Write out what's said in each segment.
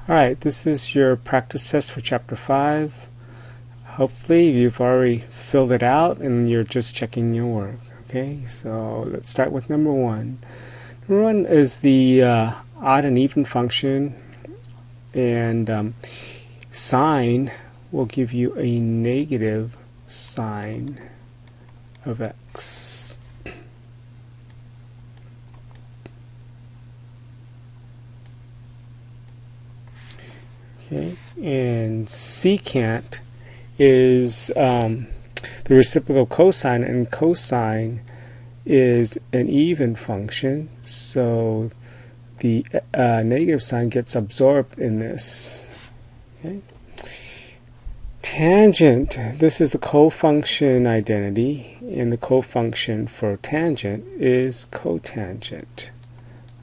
Alright, this is your practice test for Chapter 5. Hopefully you've already filled it out and you're just checking your work. Okay, so let's start with number 1. Number 1 is the odd and even function, and sine will give you a negative sine of x. Okay, and secant is the reciprocal cosine, and cosine is an even function, so the negative sign gets absorbed in this. Okay. Tangent, this is the cofunction identity, and the cofunction for tangent is cotangent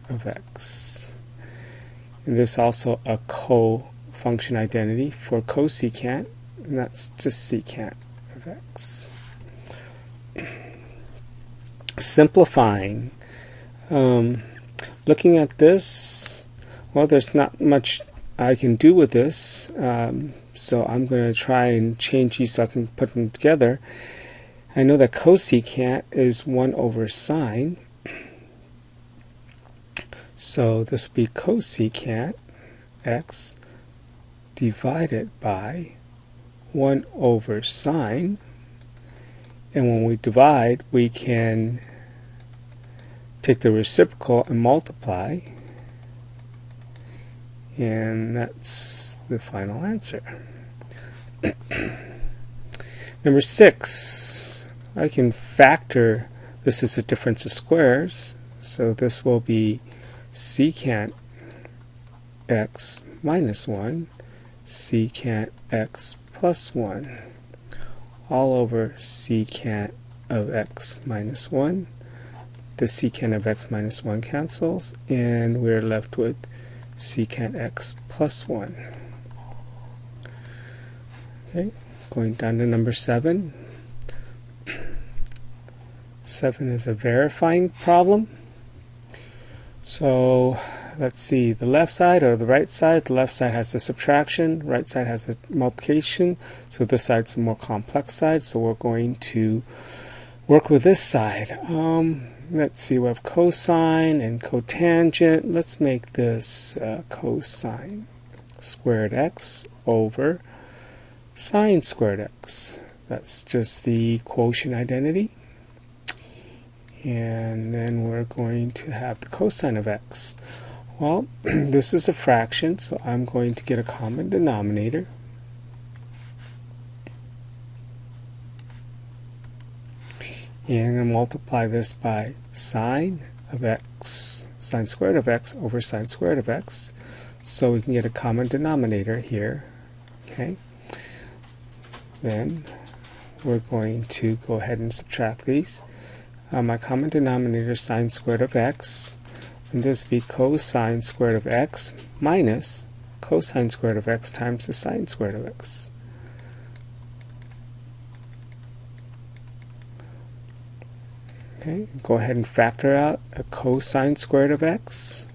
of x. And this is also a cofunction identity for cosecant, and that's just secant of x. Simplifying. Looking at this, well, there's not much I can do with this, so I'm going to try and change these so I can put them together. I know that cosecant is 1 over sine, so this will be cosecant x divided by 1 over sine, and when we divide we can take the reciprocal and multiply, and that's the final answer. Number 6, I can factor. This is the difference of squares, so this will be secant x minus 1 secant x plus 1 all over secant of x minus 1. The secant of x minus 1 cancels, and we're left with secant x plus 1. Okay, going down to number 7. 7 is a verifying problem. So let's see, the left side or the right side. The left side has the subtraction, right side has the multiplication, so this side's the more complex side, so we're going to work with this side. Let's see, we have cosine and cotangent. Let's make this cosine squared x over sine squared x. That's just the quotient identity. And then we're going to have the cosine of x. Well, this is a fraction, so I'm going to get a common denominator. And I'm going to multiply this by sine of x, sine squared of x over sine squared of x. So we can get a common denominator here. Okay. Then we're going to go ahead and subtract these. My common denominator is sine squared of x, and this would be cosine squared of x minus cosine squared of x times the sine squared of x. Okay, go ahead and factor out a cosine squared of x.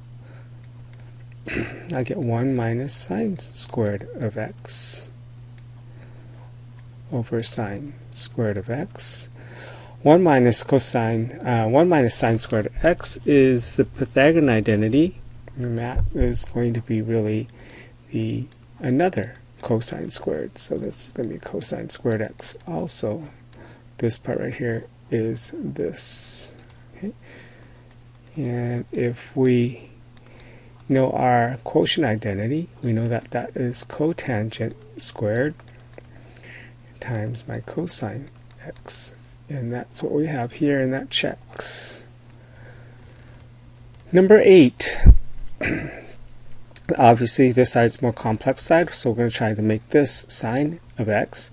I get 1 minus sine squared of x over sine squared of x. 1 minus sine squared of x is the Pythagorean identity, and that is going to be really another cosine squared. So that's going to be cosine squared x. Also, this part right here is this. Okay? And if we know our quotient identity, we know that that is cotangent squared times my cosine x. And that's what we have here, and that checks. Number 8. Obviously, this side's more complex side, so we're going to try to make this sine of x.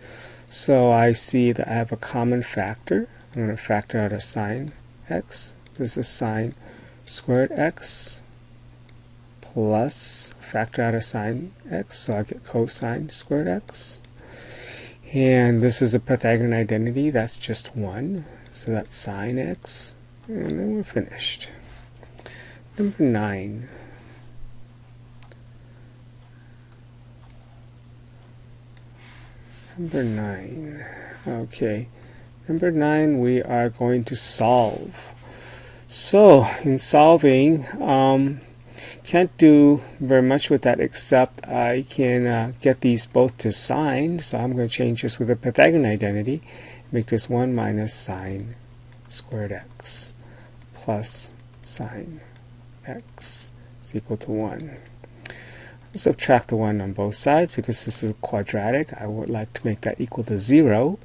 So I see that I have a common factor. I'm going to factor out a sine x. This is sine squared x plus factor out a sine x, so I get cosine squared x. And this is a Pythagorean identity, that's just 1, so that's sine x, and then we're finished. Number 9. Number 9. Okay. Number 9, we are going to solve. So, in solving, can't do very much with that except I can get these both to sine. So I'm going to change this with a Pythagorean identity. Make this 1 minus sine squared x plus sine x is equal to 1. Subtract the 1 on both sides because this is quadratic. I would like to make that equal to 0.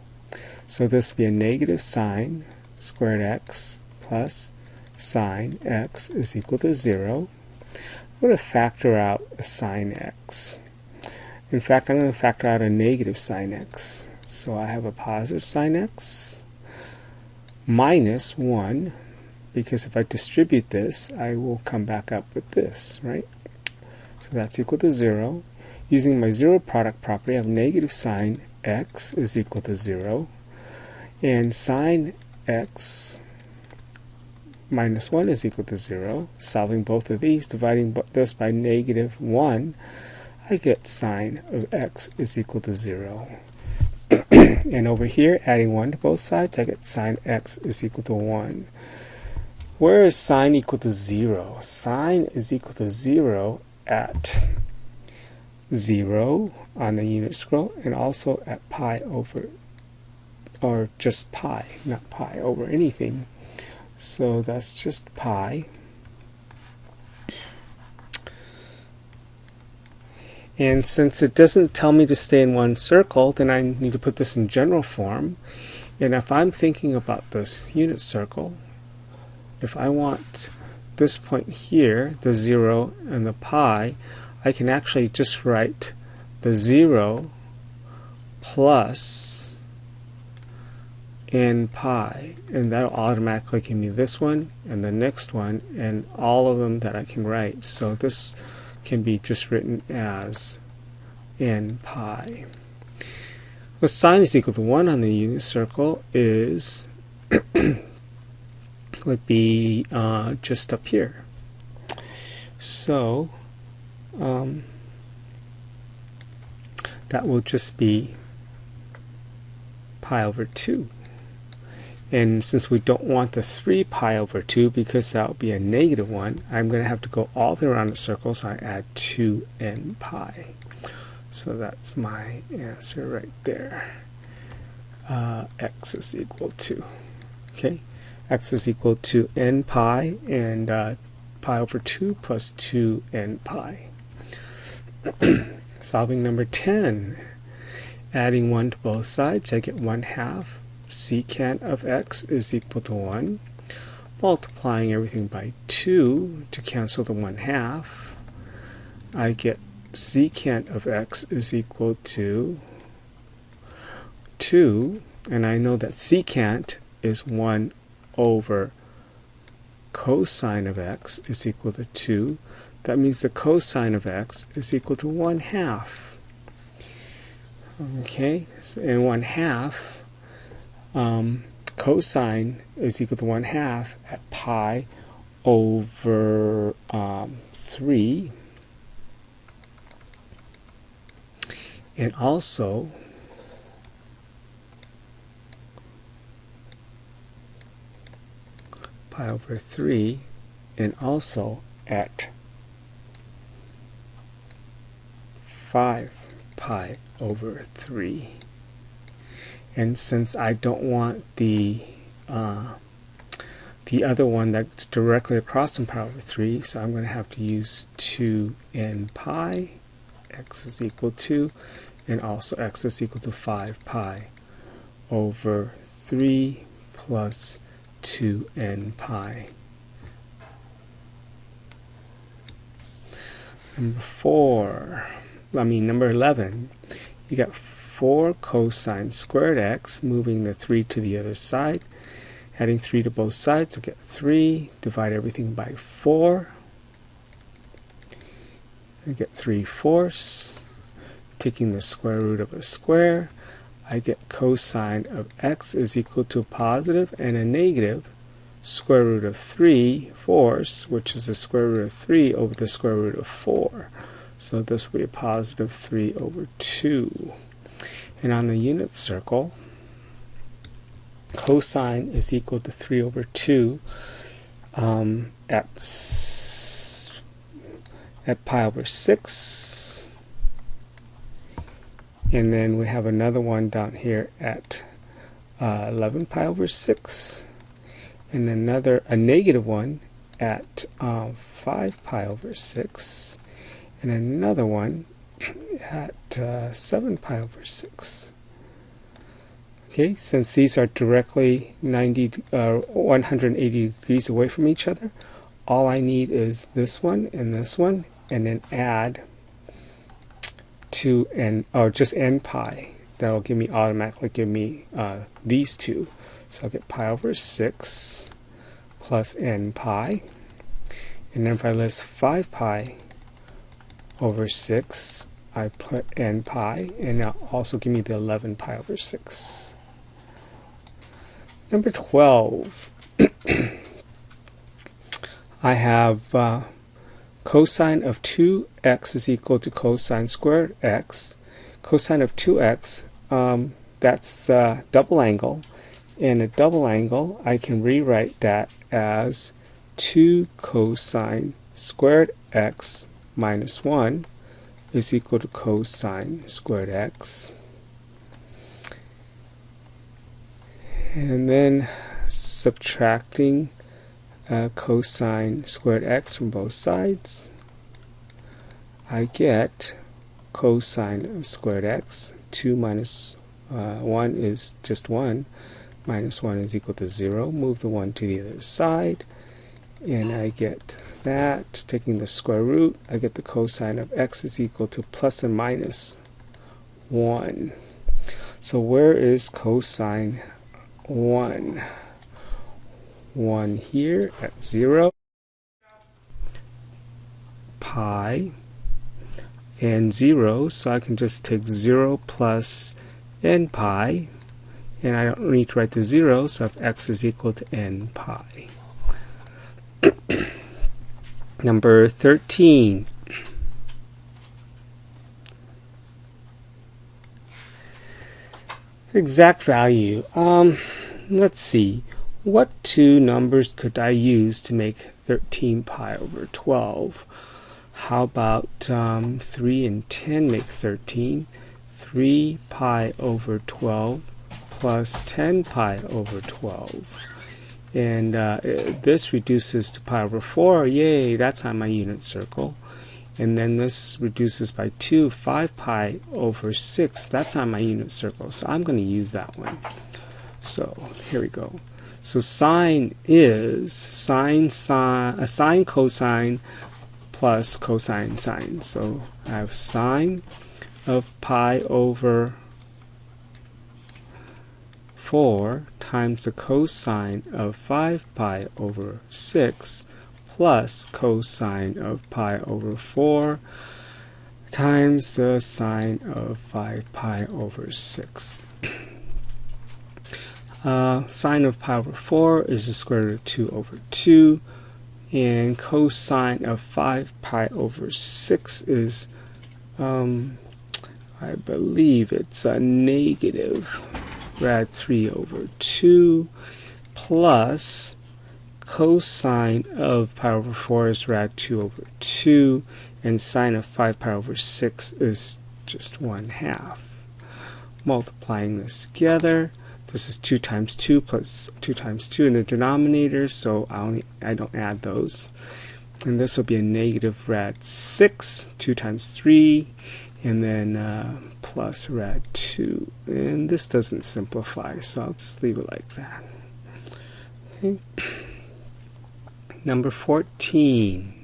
So this will be a negative sine squared x plus sine x is equal to 0. I'm going to factor out a sine x. In fact, I'm going to factor out a negative sine x. So I have a positive sine x minus 1, because if I distribute this, I will come back up with this, right? So that's equal to 0. Using my zero product property, I have negative sine x is equal to 0. And sine x minus 1 is equal to 0. Solving both of these, dividing this by negative 1, I get sine of x is equal to 0. And over here, adding 1 to both sides, I get sine x is equal to 1. Where is sine equal to 0? Sine is equal to 0 at 0 on the unit scroll, and also at pi over, or just pi, not pi over anything. So that's just pi. And since it doesn't tell me to stay in one circle, then I need to put this in general form. And if I'm thinking about this unit circle, if I want this point here, the 0 and the pi, I can actually just write the 0 plus n pi, and that'll automatically give me this one and the next one and all of them that I can write. So this can be just written as n pi. Well, sine is equal to 1 on the unit circle is would be just up here. So that will just be pi over 2. And since we don't want the 3 pi over 2 because that will be a negative 1, I'm going to have to go all the way around the circle, so I add 2n pi. So that's my answer right there. X is equal to, okay, x is equal to n pi, and pi over 2 plus 2n pi. Solving number 10. Adding 1 to both sides, I get 1/2 secant of x is equal to 1. Multiplying everything by 2 to cancel the 1/2, I get secant of x is equal to 2, and I know that secant is 1 over cosine of x is equal to 2. That means the cosine of x is equal to 1/2. Okay, and 1/2 cosine is equal to 1/2 at pi over 3, and also pi over 3, and also at 5 pi over 3. And since I don't want the other one that's directly across from pi over 3, so I'm going to have to use 2n pi. X is equal to, and also x is equal to 5 pi over 3 plus 2n pi. Number 11, you got 4 cosine squared x, moving the 3 to the other side. Adding 3 to both sides, I get 3. Divide everything by 4. I get 3/4. Taking the square root of a square, I get cosine of x is equal to a positive and a negative square root of 3/4, which is the square root of 3 over the square root of 4. So this will be a positive 3 over 2. And on the unit circle, cosine is equal to 3 over 2 at pi over 6. And then we have another one down here at 11 pi over 6. And a negative one at 5 pi over 6. And another one at 7 pi over 6. Okay, since these are directly 180 degrees away from each other, all I need is this one, and then add to just n pi. That'll automatically give me these two. So I'll get pi over 6 plus n pi. And then if I list 5 pi over 6, I put n pi, and that'll also give me the 11 pi over 6. Number 12. I have cosine of 2x is equal to cosine squared x. Cosine of 2x, that's double angle. And a double angle, I can rewrite that as 2 cosine squared x minus 1 is equal to cosine squared x. And then subtracting cosine squared x from both sides, I get cosine of squared x. 2 minus 1 is just 1. Minus 1 is equal to 0. Move the 1 to the other side, and I get that. Taking the square root, I get the cosine of x is equal to plus and minus 1. So where is cosine 1? 1 here at 0. Pi and 0, so I can just take 0 plus n pi, and I don't need to write the 0, so if x is equal to n pi. Number 13. Exact value. Let's see. What two numbers could I use to make 13 pi over 12? How about 3 and 10 make 13? 3 pi over 12 plus 10 pi over 12. And this reduces to pi over 4. Yay, that's on my unit circle. And then this reduces by 2, 5 pi over 6. That's on my unit circle. So I'm going to use that one. So here we go. So sine is sine cosine plus cosine sine. So I have sine of pi over 4 times the cosine of 5 pi over 6 plus cosine of pi over 4 times the sine of 5 pi over 6. Sine of pi over 4 is the square root of 2 over 2, and cosine of 5 pi over 6 is, I believe it's a negative rad 3 over 2, plus cosine of pi over 4 is rad 2 over 2, and sine of 5 pi over 6 is just 1/2. Multiplying this together, this is 2 times 2 plus 2 times 2 in the denominator, so I don't add those. And this will be a negative rad 6, 2 times 3, and then plus rad 2. And this doesn't simplify, so I'll just leave it like that. Okay. Number 14.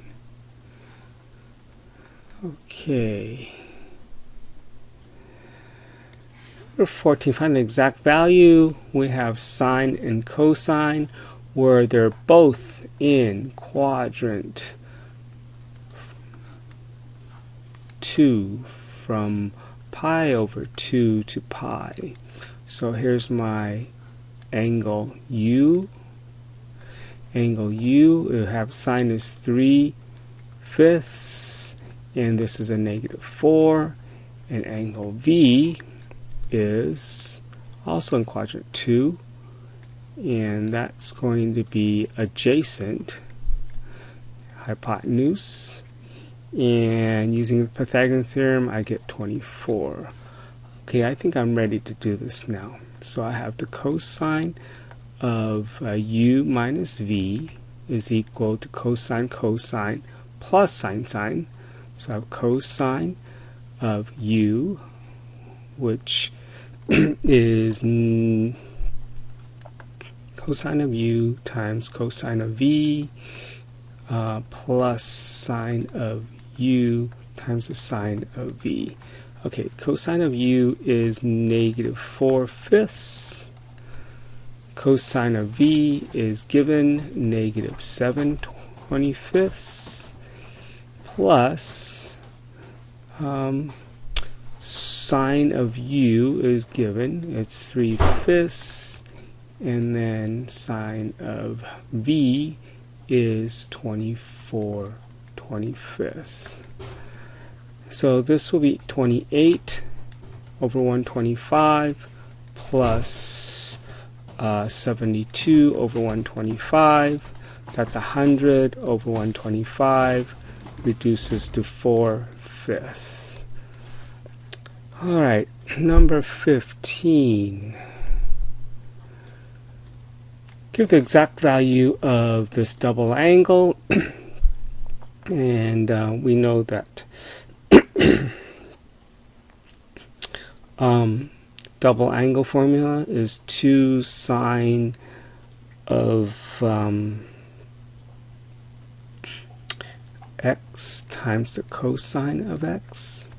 Okay. Number 14, find the exact value. We have sine and cosine where they're both in quadrant 2 from pi over 2 to pi. So here's my angle U. Angle U, we have sine is 3/5, and this is a negative 4. And angle V is also in quadrant 2, and that's going to be adjacent hypotenuse, and using the Pythagorean theorem I get 24. Okay, I think I'm ready to do this now. So I have the cosine of u minus v is equal to cosine cosine plus sine sine. So I have cosine of u, which is cosine of u times cosine of v plus sine of u times the sine of v. Okay, cosine of u is negative 4/5. Cosine of v is given negative 7/25 plus sine of u is given, it's 3/5, and then sine of v is 24/25. So this will be 28 over 125 plus 72 over 125. That's 100 over 125, reduces to 4/5. Alright, number 15. Give the exact value of this double angle, and we know that double angle formula is 2 sine of x times the cosine of x,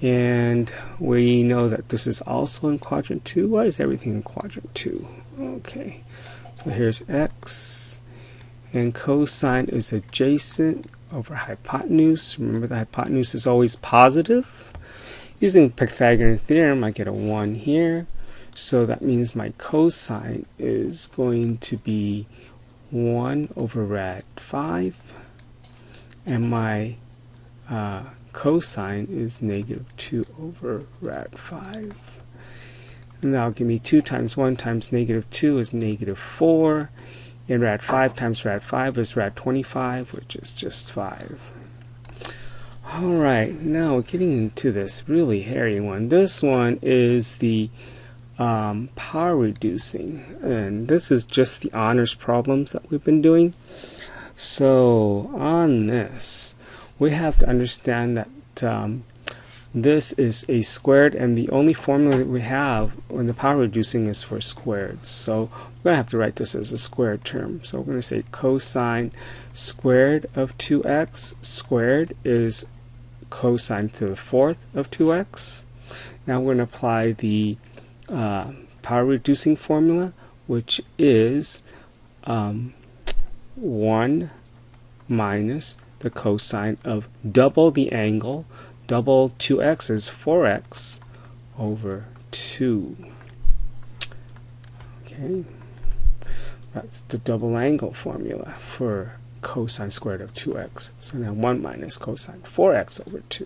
and we know that this is also in quadrant 2. Why is everything in quadrant 2? Okay, so here's x, and cosine is adjacent over hypotenuse. Remember, the hypotenuse is always positive. Using the Pythagorean theorem, I get a 1 here, so that means my cosine is going to be 1 over rad 5, and my cosine is negative 2 over rad 5. And that'll give me 2 times 1 times negative 2 is negative 4, and rad 5 times rad 5 is rad 25, which is just 5. Alright, now we're getting into this really hairy one. This one is the power reducing, and this is just the honors problems that we've been doing. So on this, we have to understand that this is a squared, and the only formula that we have when the power reducing is for squareds. So we're going to have to write this as a squared term. So we're going to say cosine squared of 2x squared is cosine to the 4th of 2x. Now we're going to apply the power reducing formula, which is 1 minus the cosine of double the angle. Double 2x is 4x over 2. Okay, that's the double angle formula for cosine squared of 2x. So now 1 minus cosine 4x over 2.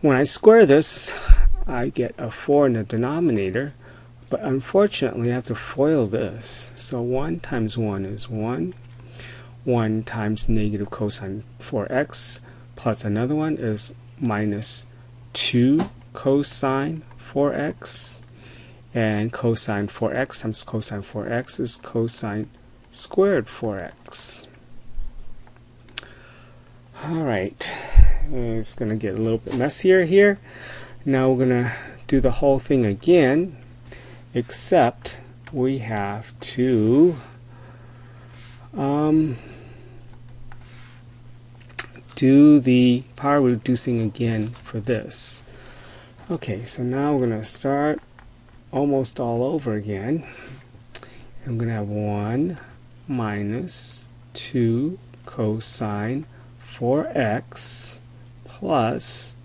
When I square this, I get a 4 in the denominator, but unfortunately I have to FOIL this. So 1 times 1 is 1. 1 times negative cosine 4x plus another one is minus 2 cosine 4x, and cosine 4x times cosine 4x is cosine squared 4x. Alright, it's going to get a little bit messier here. Now we're going to do the whole thing again, except we have to do the power reducing again for this. Okay, so now we're going to start almost all over again. I'm going to have 1 minus 2 cosine 4x plus,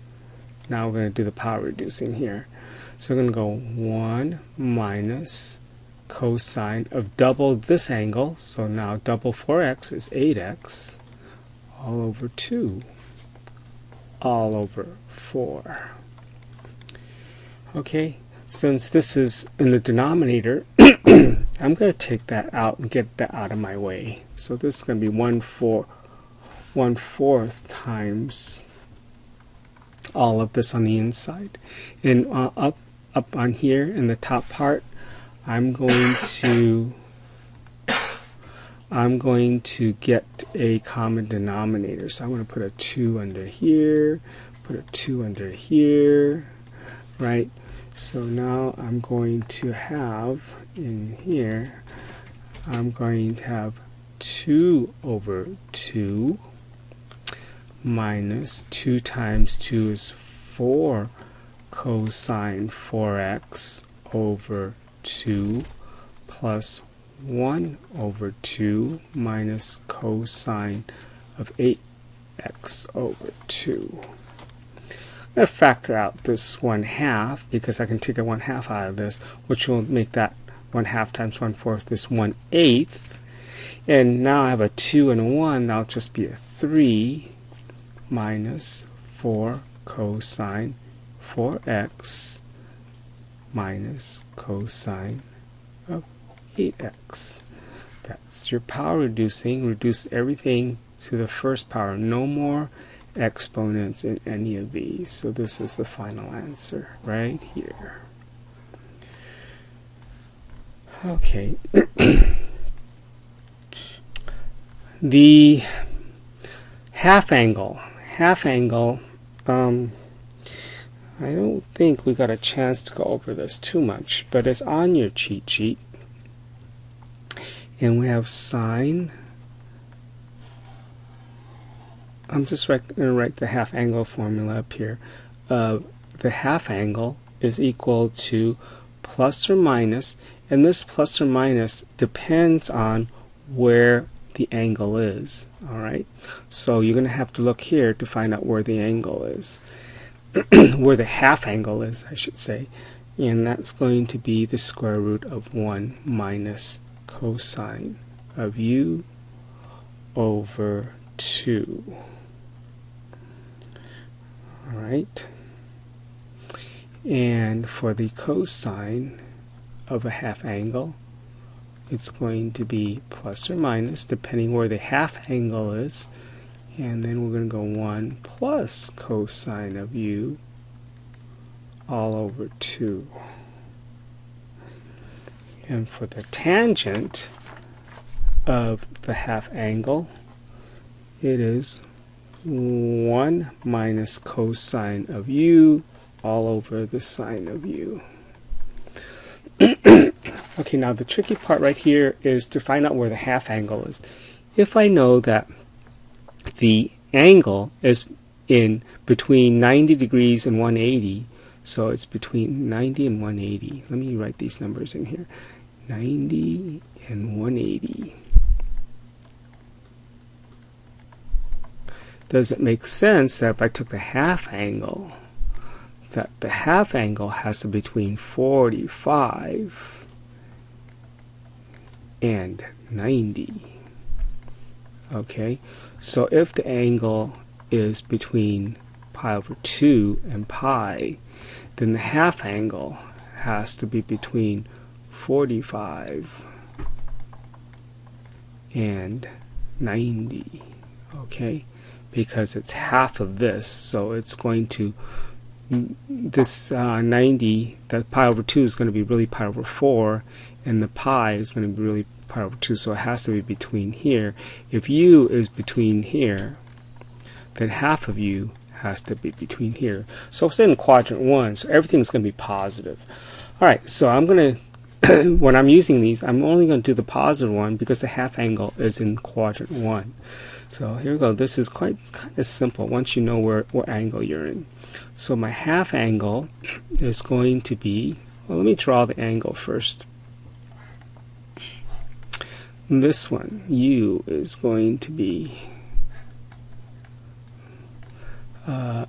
now we're going to do the power reducing here. So we're going to go 1 minus cosine of double this angle, so now double 4x is 8x, all over 2, all over 4. Okay, since this is in the denominator, I'm going to take that out and get that out of my way. So this is going to be 1/4 times all of this on the inside. And up on here in the top part, I'm going to get a common denominator. So I'm going to put a 2 under here, put a 2 under here, right? So now I'm going to have in here, I'm going to have 2 over 2 minus 2 times 2 is 4 cosine 4x over 2 plus 1 over 2 minus cosine of 8x over 2. I'm going to factor out this 1/2 because I can take a 1/2 out of this, which will make that 1/2 times 1/4 is 1/8. And now I have a 2 and a 1, that'll just be a 3 minus 4 cosine 4x minus cosine of 8x. That's your power reducing. Reduce everything to the first power. No more exponents in any of these. So this is the final answer right here. Okay. The half angle. I don't think we got a chance to go over this too much, but it's on your cheat sheet. And we have sine. I'm just going to write the half angle formula up here. The half angle is equal to plus or minus, and this plus or minus depends on where the angle is. Alright, so you're going to have to look here to find out where the angle is. Where the half angle is, I should say. And that's going to be the square root of 1 minus cosine of u over 2. Alright, and for the cosine of a half angle, it's going to be plus or minus depending where the half angle is, and then we're going to go 1 plus cosine of u all over 2. And for the tangent of the half angle, it is 1 minus cosine of u all over the sine of u. Okay, now the tricky part right here is to find out where the half angle is. If I know that the angle is in between 90 degrees and 180, so it's between 90 and 180. Let me write these numbers in here. 90 and 180. Does it make sense that if I took the half angle, that the half angle has to be between 45 and 90? Okay, so if the angle is between pi over 2 and pi, then the half angle has to be between 45 and 90. Okay, because it's half of this, so it's going to, this 90, the pi over 2 is going to be really pi over 4, and the pi is going to be really pi over 2, so it has to be between here. If u is between here, then half of u has to be between here. So it's in quadrant 1, so everything's going to be positive. Alright, so I'm going to, when I'm using these, I'm only going to do the positive one because the half angle is in quadrant 1. So here we go. This is kind of simple once you know what angle you're in. So my half angle is going to be, well, let me draw the angle first. This one, u, is going to be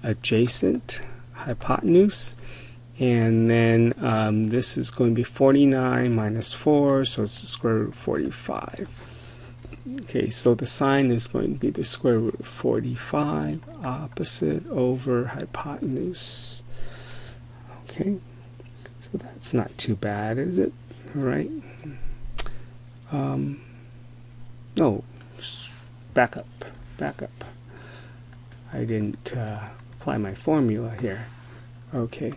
adjacent hypotenuse, and then this is going to be 49 minus 4, so it's the square root of 45. Okay, so the sine is going to be the square root of 45 opposite over hypotenuse. Okay, So that's not too bad, is it? All right. No, back up. I didn't apply my formula here. Okay.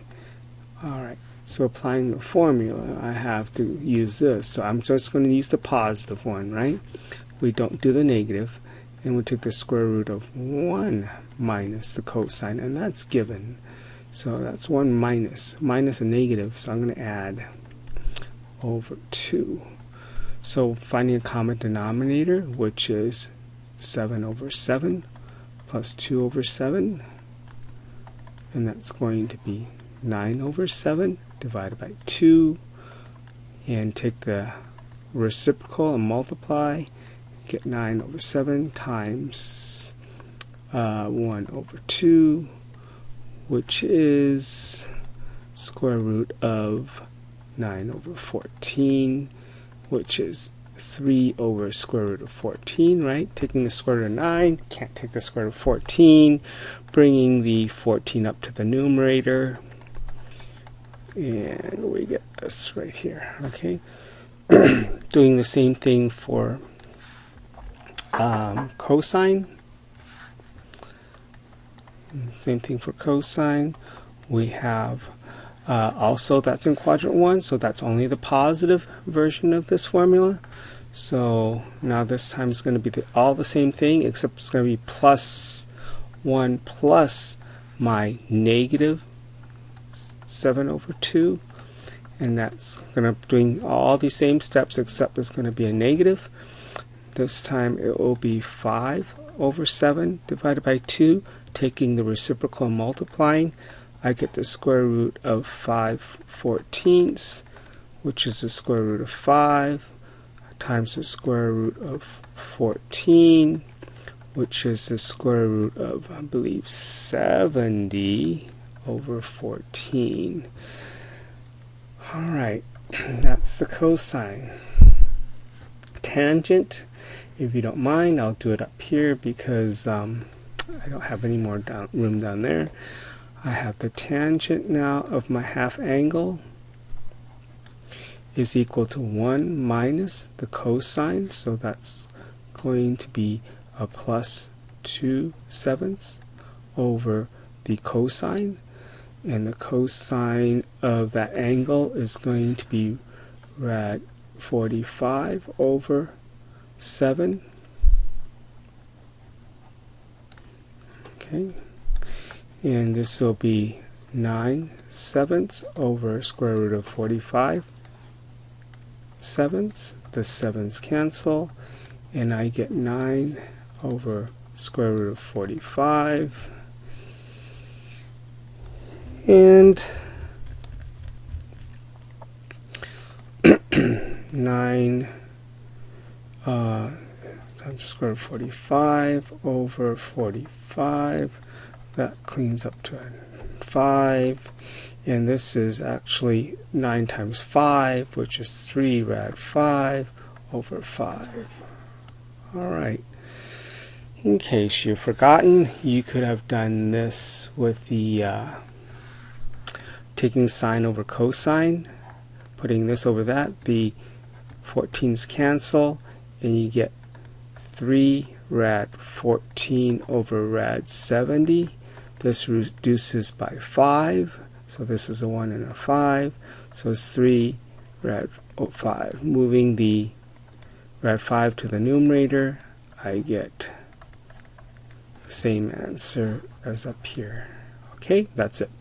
All right. So applying the formula, I have to use this. So I'm just going to use the positive one, right? We don't do the negative, and we take the square root of 1 minus the cosine, and that's given. So that's 1 minus a negative, so I'm going to add over 2. So finding a common denominator, which is 7 over 7 plus 2 over 7, and that's going to be 9 over 7 divided by 2, and take the reciprocal and multiply, get 9 over 7 times 1 over 2, which is square root of 9 over 14, which is 3 over square root of 14, right? Taking the square root of 9, can't take the square root of 14, bringing the 14 up to the numerator, and we get this right here, okay? Doing the same thing for cosine. Same thing for cosine. We have also, that's in quadrant 1, so that's only the positive version of this formula. So now this time it's going to be all the same thing, except it's going to be plus 1 plus my negative 7 over 2. And that's going to doing all these same steps, except it's going to be a negative. This time it will be 5 over 7 divided by 2. Taking the reciprocal and multiplying, I get the square root of 5/14, which is the square root of 5 times the square root of 14, which is the square root of, I believe, 70 over 14. All right, that's the cosine. Tangent, if you don't mind, I'll do it up here because I don't have any more room down there. I have the tangent now of my half angle is equal to 1 minus the cosine, so that's going to be a plus 2/7 over the cosine, and the cosine of that angle is going to be rad 45 over 7. Okay, and this will be 9/7 over square root of 45/7. The 7's cancel, and I get 9 over square root of 45. And 9 times the square root of 45 over 45. That cleans up to 5. And this is actually 9 times 5, which is 3 rad 5 over 5. Alright. In case you've forgotten, you could have done this with the taking sine over cosine, putting this over that, the 14's cancel, and you get 3 rad 14 over rad 70. This reduces by 5, so this is a 1 and a 5, so it's 3 rad 5. Moving the rad 5 to the numerator, I get the same answer as up here. Okay, that's it.